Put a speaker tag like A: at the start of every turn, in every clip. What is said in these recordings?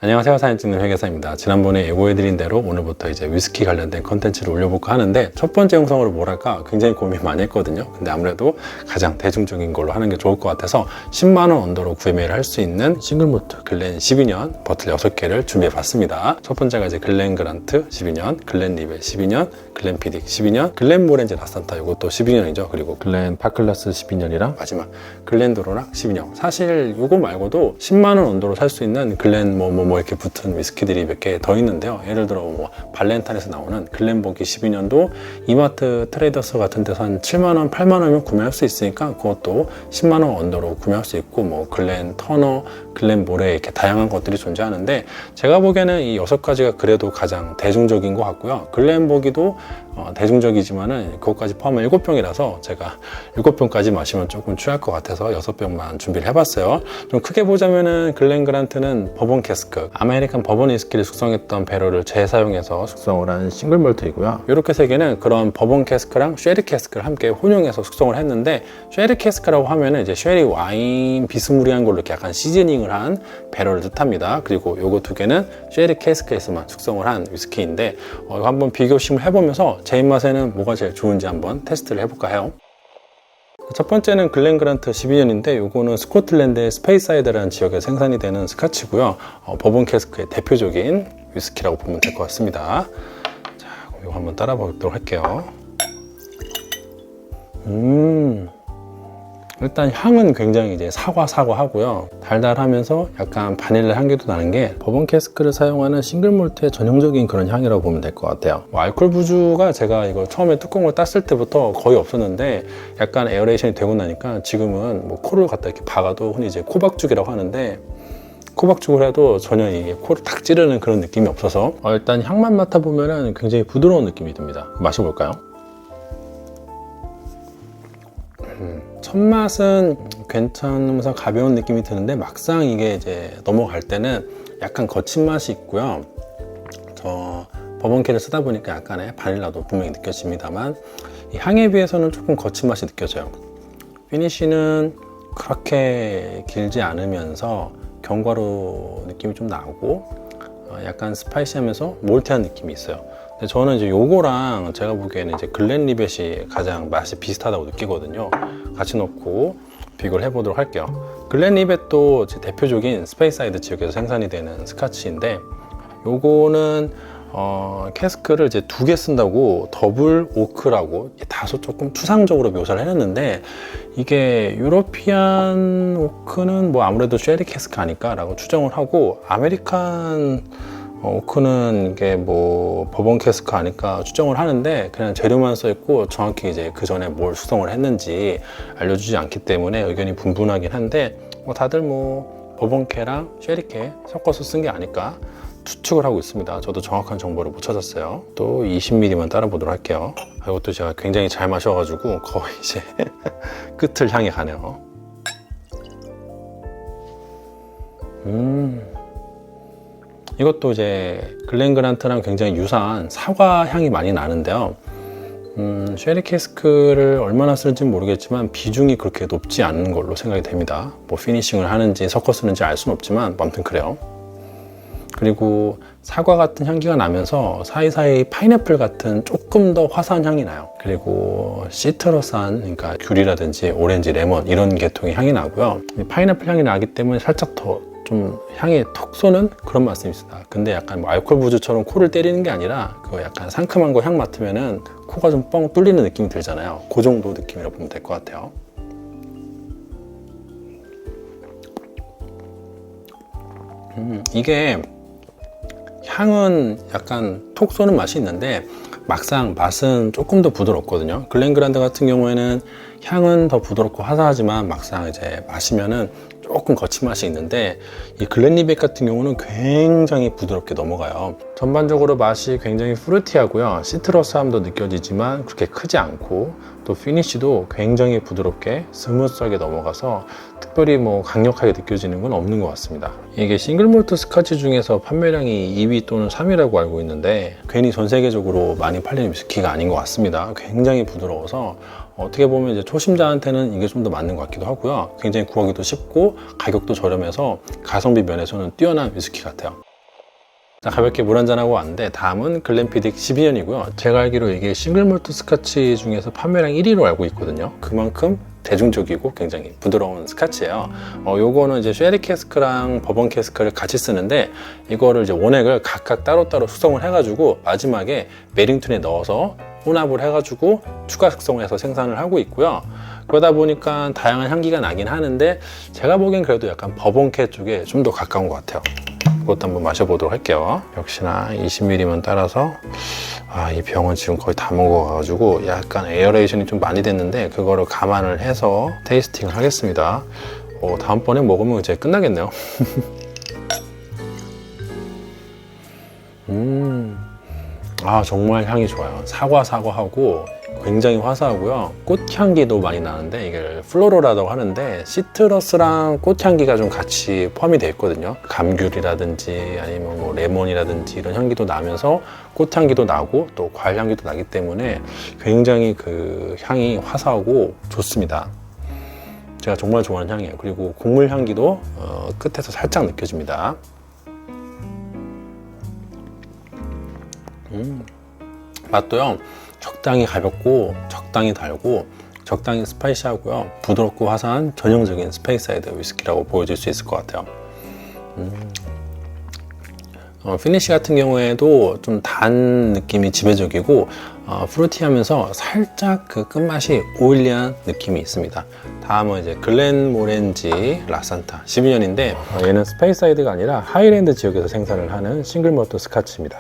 A: 안녕하세요, 사진 찍는 회계사입니다. 지난번에 예고해드린 대로 오늘부터 이제 위스키 관련된 컨텐츠를 올려볼까 하는데, 첫 번째 영상으로 뭐랄까 굉장히 고민 많이 했거든요. 근데 아무래도 가장 대중적인 걸로 하는 게 좋을 것 같아서 10만원 언더로 구매를 할 수 있는 싱글몰트 글렌 12년 버틀 6개를 준비해봤습니다. 첫 번째가 이제 글렌 그란트 12년, 글렌 리벳 12년, 글렌 피딕 12년, 글렌 모렌지 라산타 이것도 12년이죠. 그리고 글렌 파클라스 12년이랑 마지막 글렌 도로락 12년. 사실 이거 말고도 10만원 언더로 살 수 있는 글렌 뭐 이렇게 붙은 위스키들이 몇 개 더 있는데요. 예를 들어 뭐 발렌타인에서 나오는 글렌보기 12년도 이마트 트레이더스 같은 데서 한 7만원, 8만원이면 구매할 수 있으니까 그것도 10만원 언더로 구매할 수 있고, 뭐 글렌 터너, 글렌 모레 이렇게 다양한 것들이 존재하는데, 제가 보기에는 이 6가지가 그래도 가장 대중적인 것 같고요. 글렌보기도 대중적이지만은 그것까지 포함한 7병이라서 제가 7병까지 마시면 조금 취할 것 같아서 6병만 준비를 해봤어요. 좀 크게 보자면은 글렌 그란트는 버번 캐스크, 아메리칸 버번 위스키를 숙성했던 배럴을 재사용해서 숙성을 한 싱글 몰트이고요. 이렇게 세 개는 그런 버번 캐스크랑 쉐리 캐스크를 함께 혼용해서 숙성을 했는데, 쉐리 캐스크라고 하면은 이제 쉐리 와인 비스무리한 걸로 이렇게 약간 시즈닝을 한 배럴을 뜻합니다. 그리고 요거 두 개는 쉐리 캐스크에서만 숙성을 한 위스키인데, 이거 한번 비교심을 해보면서 제 입맛에는 뭐가 제일 좋은지 한번 테스트를 해볼까 해요. 첫 번째는 글렌 그란트 12년인데, 요거는 스코틀랜드의 스페이사이드라는 지역에 생산이 되는 스카치고요. 버번 캐스크의 대표적인 위스키라고 보면 될 것 같습니다. 자, 그럼 이거 한번 따라 보도록 할게요. 일단 향은 굉장히 이제 사과하고요. 달달하면서 약간 바닐라 향기도 나는 게 버번 캐스크를 사용하는 싱글 몰트의 전형적인 그런 향이라고 보면 될 것 같아요. 알코올 부주가 제가 이거 처음에 뚜껑을 땄을 때부터 거의 없었는데, 약간 에어레이션이 되고 나니까 지금은 뭐 코를 갖다 이렇게 박아도 흔히 이제 코박죽이라고 하는데, 코박죽을 해도 전혀 이게 코를 탁 찌르는 그런 느낌이 없어서 일단 향만 맡아보면 굉장히 부드러운 느낌이 듭니다. 마셔볼까요? 첫 맛은 괜찮으면서 가벼운 느낌이 드는데, 막상 이게 이제 넘어갈 때는 약간 거친 맛이 있고요. 저 버번캐를 쓰다 보니까 약간의 바닐라도 분명히 느껴집니다만, 이 향에 비해서는 조금 거친 맛이 느껴져요. 피니쉬는 그렇게 길지 않으면서 견과류 느낌이 좀 나고, 약간 스파이시하면서 몰트한 느낌이 있어요. 근데 저는 이제 요거랑 제가 보기에는 이제 글렌 리벳이 가장 맛이 비슷하다고 느끼거든요. 같이 넣고 비교를 해보도록 할게요. 글렌 리벳도 제 대표적인 스페이사이드 지역에서 생산이 되는 스카치인데, 요거는 캐스크를 이제 2개 쓴다고 더블 오크라고 다소 조금 추상적으로 묘사를 해놨는데, 이게 유러피안 오크는 뭐 아무래도 쉐리 캐스크 아닐까 라고 추정을 하고, 아메리칸 오크는 이게 뭐 버번 캐스크 아닐까 추정을 하는데, 그냥 재료만 써있고 정확히 이제 그 전에 뭘 숙성을 했는지 알려주지 않기 때문에 의견이 분분하긴 한데, 다들 뭐 버번캐랑 쉐리캐 섞어서 쓴 게 아닐까 추측을 하고 있습니다. 저도 정확한 정보를 못 찾았어요. 또 20ml만 따라 보도록 할게요. 이것도 제가 굉장히 잘 마셔가지고 거의 이제 끝을 향해 가네요. 이것도 이제 글렌 그란트랑 굉장히 유사한 사과 향이 많이 나는데요. 쉐리 캐스크를 얼마나 쓸지는 모르겠지만 비중이 그렇게 높지 않은 걸로 생각이 됩니다. 뭐 피니싱을 하는지 섞어 쓰는지 알 수는 없지만 아무튼 그래요. 그리고 사과 같은 향기가 나면서 사이사이 파인애플 같은 조금 더 화사한 향이 나요. 그리고 시트러스한, 그러니까 귤이라든지 오렌지, 레몬 이런 계통의 향이 나고요. 파인애플 향이 나기 때문에 살짝 더 좀 향이 톡 쏘는 그런 맛이 있습니다. 근데 약간 뭐 알코올 부주처럼 코를 때리는 게 아니라, 그 약간 상큼한 거 향 맡으면은 코가 좀 뻥 뚫리는 느낌이 들잖아요. 그 정도 느낌이라고 보면 될 것 같아요. 이게 향은 약간 톡 쏘는 맛이 있는데, 막상 맛은 조금 더 부드럽거든요. 글렌 그란트 같은 경우에는 향은 더 부드럽고 화사하지만 막상 이제 마시면은 조금 거친 맛이 있는데, 이 글렌 리벳 같은 경우는 굉장히 부드럽게 넘어가요. 전반적으로 맛이 굉장히 프루티하고요. 시트러스함도 느껴지지만 그렇게 크지 않고, 또 피니쉬도 굉장히 부드럽게 스무스하게 넘어가서 특별히 뭐 강력하게 느껴지는 건 없는 것 같습니다. 이게 싱글 몰트 스카치 중에서 판매량이 2위 또는 3위라고 알고 있는데, 괜히 전 세계적으로 많이 팔리는 위스키가 아닌 것 같습니다. 굉장히 부드러워서 어떻게 보면 이제 초심자한테는 이게 좀 더 맞는 것 같기도 하고요. 굉장히 구하기도 쉽고 가격도 저렴해서 가성비 면에서는 뛰어난 위스키 같아요. 자, 가볍게 물 한잔하고 왔는데 다음은 글렌피딕 12년이고요. 제가 알기로 이게 싱글 몰트 스카치 중에서 판매량 1위로 알고 있거든요. 그만큼 대중적이고 굉장히 부드러운 스카치예요. 요거는 이제 쉐리 캐스크랑 버번 캐스크를 같이 쓰는데 이거를 이제 원액을 각각 따로따로 숙성을 해가지고 마지막에 메링턴에 넣어서 혼합을 해가지고 추가 숙성을 해서 생산을 하고 있고요. 그러다 보니까 다양한 향기가 나긴 하는데 제가 보기엔 그래도 약간 버번캐 쪽에 좀 더 가까운 것 같아요. 그것도 한번 마셔보도록 할게요. 역시나 20ml만 따라서 이 병은 지금 거의 다 먹어가지고 약간 에어레이션이 좀 많이 됐는데 그거를 감안을 해서 테이스팅을 하겠습니다. 다음번에 먹으면 이제 끝나겠네요. 정말 향이 좋아요. 사과하고 굉장히 화사하고요. 꽃향기도 많이 나는데 이게 플로로라고 하는데 시트러스랑 꽃향기가 좀 같이 포함이 되어 있거든요. 감귤이라든지 아니면 뭐 레몬이라든지 이런 향기도 나면서 꽃향기도 나고 또 과일 향기도 나기 때문에 굉장히 그 향이 화사하고 좋습니다. 제가 정말 좋아하는 향이에요. 그리고 곡물 향기도 끝에서 살짝 느껴집니다. 맛도요, 적당히 가볍고 적당히 달고 적당히 스파이시하고요, 부드럽고 화사한 전형적인 스페이스사이드 위스키라고 보여줄 수 있을 것 같아요. 피니쉬 같은 경우에도 좀 단 느낌이 지배적이고 프루티하면서 살짝 그 끝맛이 오일리한 느낌이 있습니다. 다음은 이제 글렌모렌지 라산타 12년인데 얘는 스페이스사이드가 아니라 하이랜드 지역에서 생산을 하는 싱글 몰트 스카치입니다.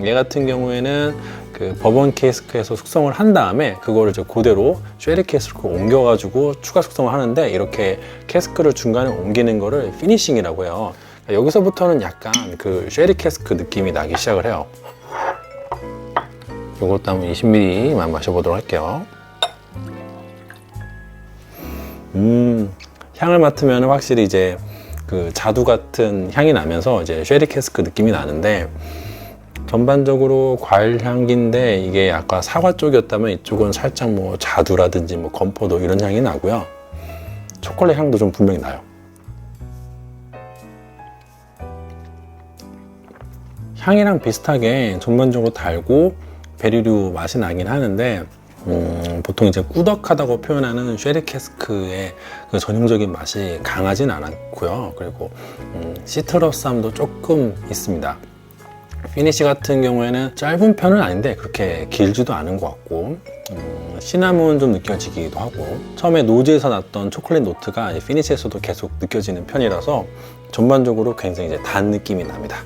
A: 얘 같은 경우에는 그 버번 캐스크에서 숙성을 한 다음에 그거를 이제 그대로 쉐리 캐스크로 옮겨가지고 추가 숙성을 하는데 이렇게 캐스크를 중간에 옮기는 거를 피니싱이라고 해요. 여기서부터는 약간 그 쉐리 캐스크 느낌이 나기 시작을 해요. 이것도 한번 20ml만 마셔보도록 할게요. 향을 맡으면 확실히 이제 그 자두 같은 향이 나면서 이제 쉐리 캐스크 느낌이 나는데 전반적으로 과일 향기인데 이게 아까 사과 쪽이었다면 이쪽은 살짝 뭐 자두라든지 뭐 건포도 이런 향이 나고요. 초콜릿 향도 좀 분명히 나요. 향이랑 비슷하게 전반적으로 달고 베리류 맛이 나긴 하는데 보통 이제 꾸덕하다고 표현하는 쉐리 캐스크의 그 전형적인 맛이 강하진 않았고요. 그리고 시트러스함도 조금 있습니다. 피니쉬 같은 경우에는 짧은 편은 아닌데 그렇게 길지도 않은 것 같고 시나몬 좀 느껴지기도 하고 처음에 노즈에서 났던 초콜릿 노트가 피니쉬에서도 계속 느껴지는 편이라서 전반적으로 굉장히 이제 단 느낌이 납니다.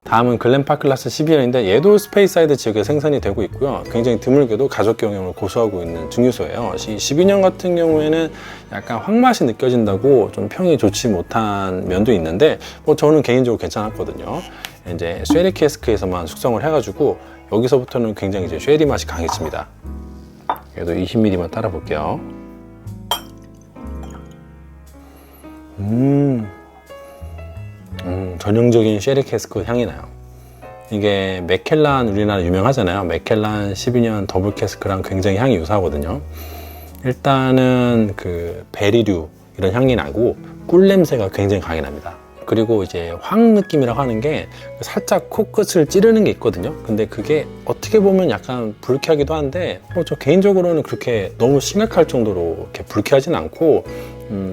A: 다음은 글렌파클라스 12년인데 얘도 스페이스사이드 지역에 생산이 되고 있고요. 굉장히 드물게도 가족 경영을 고수하고 있는 증류소예요. 12년 같은 경우에는 약간 황맛이 느껴진다고 좀 평이 좋지 못한 면도 있는데 저는 개인적으로 괜찮았거든요. 이제 쉐리 캐스크에서만 숙성을 해가지고 여기서부터는 굉장히 이제 쉐리 맛이 강해집니다. 얘도 20ml만 따라 볼게요. 전형적인 쉐리 캐스크 향이 나요. 이게 맥켈란 우리나라 유명하잖아요. 맥켈란 12년 더블 캐스크랑 굉장히 향이 유사하거든요. 일단은 그 베리류 이런 향이 나고 꿀 냄새가 굉장히 강하게 납니다. 그리고 이제 황 느낌이라고 하는 게 살짝 코끝을 찌르는 게 있거든요. 근데 그게 어떻게 보면 약간 불쾌하기도 한데 저 개인적으로는 그렇게 너무 심각할 정도로 이렇게 불쾌하진 않고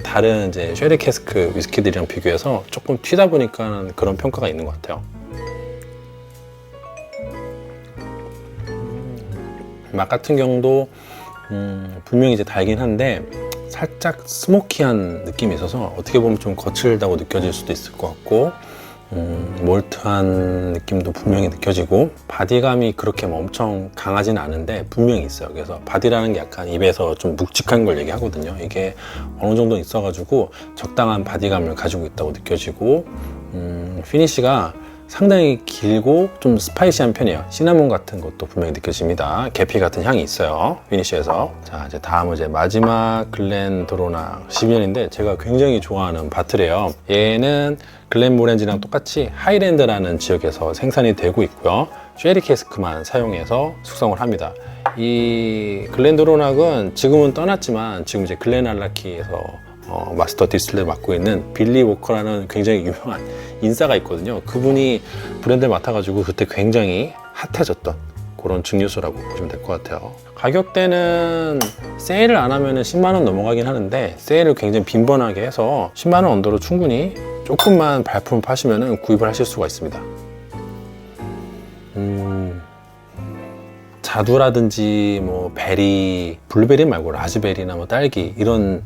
A: 다른 이제 쉐리 캐스크 위스키들이랑 비교해서 조금 튀다 보니까 그런 평가가 있는 것 같아요. 맛 같은 경우도 분명히 이제 달긴 한데 살짝 스모키한 느낌이 있어서 어떻게 보면 좀 거칠다고 느껴질 수도 있을 것 같고 몰트한 느낌도 분명히 느껴지고 바디감이 그렇게 엄청 강하진 않은데 분명히 있어요. 그래서 바디라는 게 약간 입에서 좀 묵직한 걸 얘기하거든요. 이게 어느 정도 있어가지고 적당한 바디감을 가지고 있다고 느껴지고 피니쉬가 상당히 길고 좀 스파이시한 편이에요. 시나몬 같은 것도 분명히 느껴집니다. 계피 같은 향이 있어요. 피니쉬에서. 자, 이제 다음은 이제 마지막 글렌드로낙 12년인데 제가 굉장히 좋아하는 바틀이에요. 얘는 글렌모렌지랑 똑같이 하이랜드라는 지역에서 생산이 되고 있고요. 쉐리 캐스크만 사용해서 숙성을 합니다. 이 글렌드로낙은 지금은 떠났지만 지금 이제 글렌알라키에서 마스터 디스틸러를 맡고 있는 빌리 워커라는 굉장히 유명한 인싸가 있거든요. 그분이 브랜드를 맡아가지고 그때 굉장히 핫해졌던 그런 증류수라고 보시면 될 것 같아요. 가격대는 세일을 안 하면 10만원 넘어가긴 하는데 세일을 굉장히 빈번하게 해서 10만원 언더로 충분히 조금만 발품 파시면 구입을 하실 수가 있습니다. 자두라든지 뭐 베리, 블루베리 말고 라즈베리나 뭐 딸기 이런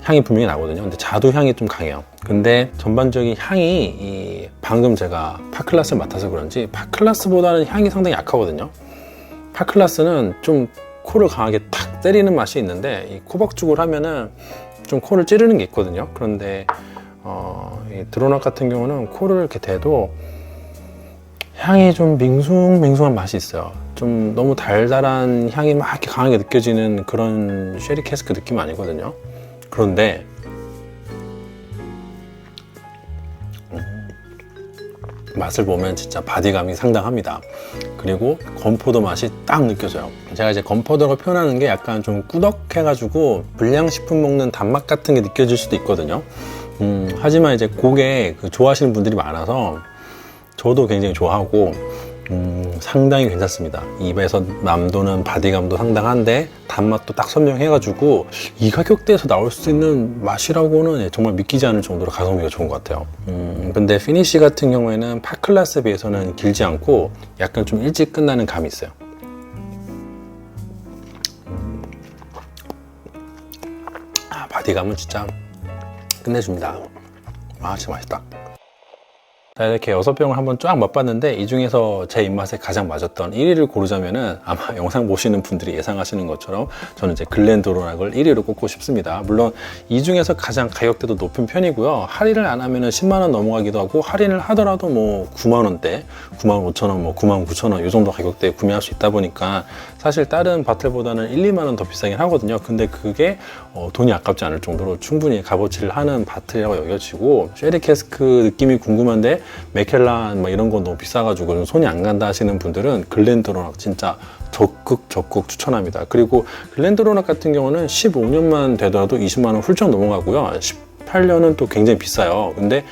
A: 향이 분명히 나거든요. 근데 자두 향이 좀 강해요. 근데 전반적인 향이 방금 제가 파클라스를 맡아서 그런지 파클라스보다는 향이 상당히 약하거든요. 파클라스는 좀 코를 강하게 탁 때리는 맛이 있는데 이 코박죽을 하면은 좀 코를 찌르는 게 있거든요. 그런데 이 드로낙 같은 경우는 코를 이렇게 대도 향이 좀 밍숭맹숭한 맛이 있어요. 좀 너무 달달한 향이 막 이렇게 강하게 느껴지는 그런 쉐리 캐스크 느낌 아니거든요. 그런데 맛을 보면 진짜 바디감이 상당합니다. 그리고 건포도 맛이 딱 느껴져요. 제가 이제 건포도라고 표현하는 게 약간 좀 꾸덕해가지고 불량식품 먹는 단맛 같은 게 느껴질 수도 있거든요. 하지만 이제 그게 좋아하시는 분들이 많아서 저도 굉장히 좋아하고 상당히 괜찮습니다. 입에서 맴도는 바디감도 상당한데 단맛도 딱 선명해가지고 이 가격대에서 나올 수 있는 맛이라고는 정말 믿기지 않을 정도로 가성비가 좋은 것 같아요. 근데 피니쉬 같은 경우에는 파클라스에 비해서는 길지 않고 약간 좀 일찍 끝나는 감이 있어요. 바디감은 진짜 끝내줍니다. 진짜 맛있다. 자, 이렇게 6병을 한번 쫙 맛봤는데 이 중에서 제 입맛에 가장 맞았던 1위를 고르자면은 아마 영상 보시는 분들이 예상하시는 것처럼 저는 이제 글렌도로낙을 1위로 꼽고 싶습니다. 물론 이 중에서 가장 가격대도 높은 편이고요. 할인을 안 하면은 10만원 넘어가기도 하고 할인을 하더라도 뭐 9만원대, 95,000원, 뭐 99,000원 이 정도 가격대에 구매할 수 있다 보니까 사실 다른 바틀보다는 1, 2만원 더 비싸긴 하거든요. 근데 그게 돈이 아깝지 않을 정도로 충분히 값어치를 하는 바틀이라고 여겨지고 쉐리 캐스크 느낌이 궁금한데 맥켈란 뭐 이런 건 너무 비싸가지고 손이 안 간다 하시는 분들은 글렌도로낙 진짜 적극 추천합니다. 그리고 글렌도로낙 같은 경우는 15년만 되더라도 20만원 훌쩍 넘어가고요. 18년은 또 굉장히 비싸요. 근데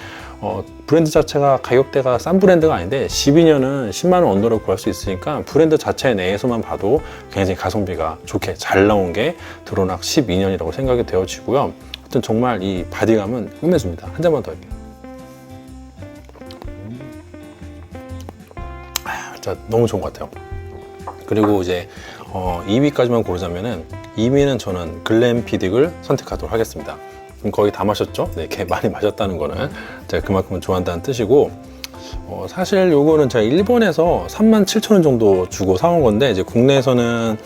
A: 브랜드 자체가 가격대가 싼 브랜드가 아닌데 12년은 10만원 언더로 구할 수 있으니까 브랜드 자체 내에서만 봐도 굉장히 가성비가 좋게 잘 나온 게 드로낙 12년이라고 생각이 되어지고요. 하여튼 정말 이 바디감은 끝내줍니다. 한 잔만 더 할게요. 진짜 너무 좋은 것 같아요. 그리고 이제 2위까지만 고르자면은 2위는 저는 글렌피딕을 선택하도록 하겠습니다. 거의 다 마셨죠? 네, 이렇게 많이 마셨다는 거는 제가 그만큼 좋아한다는 뜻이고 사실 요거는 제가 일본에서 37,000원 정도 주고 사온 건데 이제 국내에서는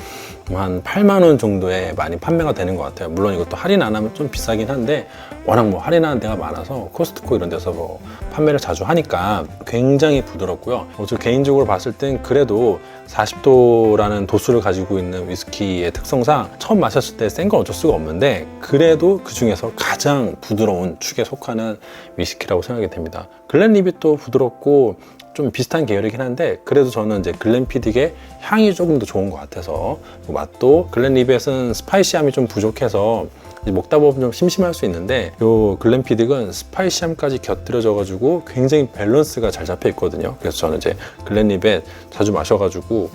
A: 한 8만원 정도에 많이 판매가 되는 것 같아요. 물론 이것도 할인 안 하면 좀 비싸긴 한데 워낙 뭐 할인하는 데가 많아서 코스트코 이런 데서 뭐 판매를 자주 하니까 굉장히 부드럽고요. 저 개인적으로 봤을 땐 그래도 40도라는 도수를 가지고 있는 위스키의 특성상 처음 마셨을 때 센 건 어쩔 수가 없는데 그래도 그 중에서 가장 부드러운 축에 속하는 위스키라고 생각이 됩니다. 글렌리빗도 부드럽고 좀 비슷한 계열이긴 한데 그래도 저는 이제 글렌피딕의 향이 조금 더 좋은 것 같아서 맛도 글렌리빗은 스파이시함이 좀 부족해서 먹다 보면 좀 심심할 수 있는데 요 글렌피딕은 스파이시함까지 곁들여져 가지고 굉장히 밸런스가 잘 잡혀 있거든요. 그래서 저는 이제 글렌리빗 자주 마셔가지고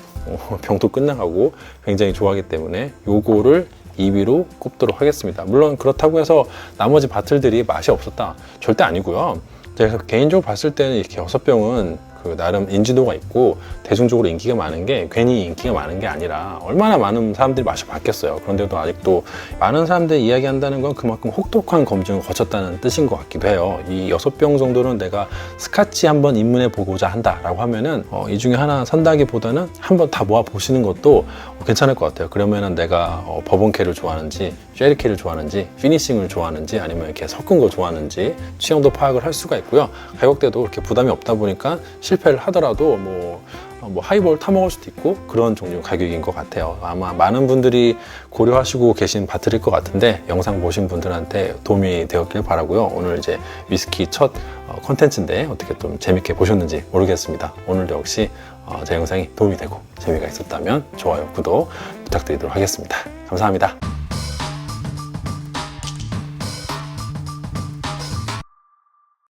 A: 병도 끝나가고 굉장히 좋아하기 때문에 요거를 2위로 꼽도록 하겠습니다. 물론 그렇다고 해서 나머지 바틀들이 맛이 없었다 절대 아니고요. 제가 개인적으로 봤을 때는 이렇게 6병은 나름 인지도가 있고 대중적으로 인기가 많은 게 괜히 인기가 많은 게 아니라 얼마나 많은 사람들이 마셔봤겠어요. 그런데도 아직도 많은 사람들이 이야기한다는 건 그만큼 혹독한 검증을 거쳤다는 뜻인 것 같기도 해요. 이 6병 정도는 내가 스카치 한번 입문해 보고자 한다라고 하면은 이 중에 하나 산다기보다는 한번 다 모아 보시는 것도 괜찮을 것 같아요. 그러면은 내가 버번캐를 좋아하는지 쉐리캐를 좋아하는지 피니싱을 좋아하는지 아니면 이렇게 섞은 거 좋아하는지 취향도 파악을 할 수가 있고요. 가격대도 그렇게 부담이 없다 보니까 실패를 하더라도 뭐 하이볼 타먹을 수도 있고 그런 종류 가격인 것 같아요. 아마 많은 분들이 고려하시고 계신 바틀일 것 같은데 영상 보신 분들한테 도움이 되었길 바라고요. 오늘 이제 위스키 첫 컨텐츠인데 어떻게 좀 재밌게 보셨는지 모르겠습니다. 오늘도 역시 제 영상이 도움이 되고 재미가 있었다면 좋아요, 구독 부탁드리도록 하겠습니다. 감사합니다.